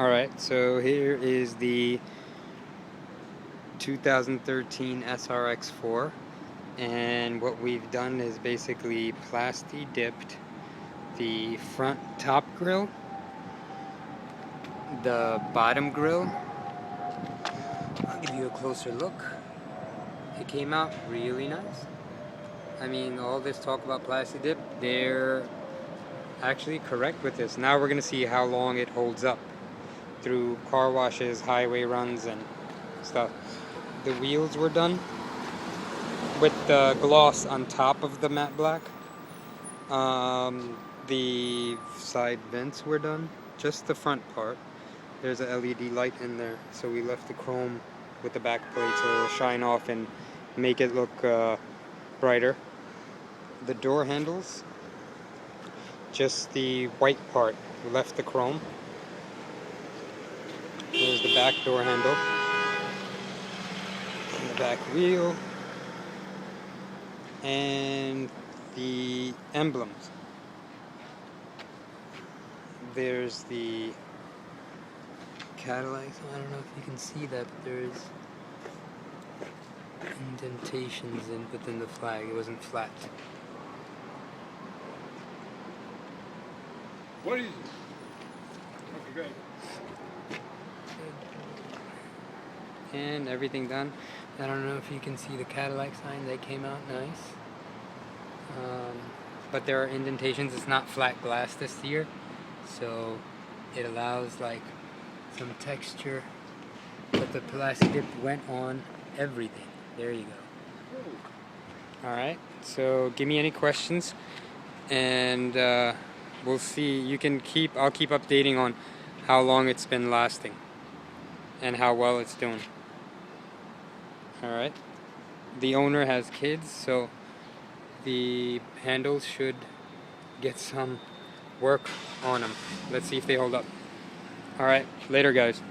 Alright, so here is the 2013 SRX 4, and what we've done is basically Plasti dipped the front top grille, the bottom grille. I'll give you a closer look. It came out really nice. I mean, all this talk about Plasti Dip, they're actually correct with this. Now we're going to see how long it holds up through car washes, highway runs, and stuff. The wheels were done with the gloss on top of the matte black. The side vents were done, just the front part. There's a LED light in there, so we left the chrome with the back plate so it'll shine off and make it look brighter. The door handles, just the white part, we left the chrome. Here's the back door handle, and the back wheel, and the emblems. There's the Cadillac. I don't know if you can see that, but there's indentations within the flag. It wasn't flat. What is it? Okay, great. And everything done. I don't know if you can see the Cadillac sign. They came out nice. But there are indentations. It's not flat glass this year, so it allows like some texture. But the Plasti Dip went on everything. There you go. Alright, so give me any questions, and we'll see. I'll keep updating on how long it's been lasting and how well it's doing. Alright, the owner has kids, so the handles should get some work on them. Let's see if they hold up. Alright, later guys.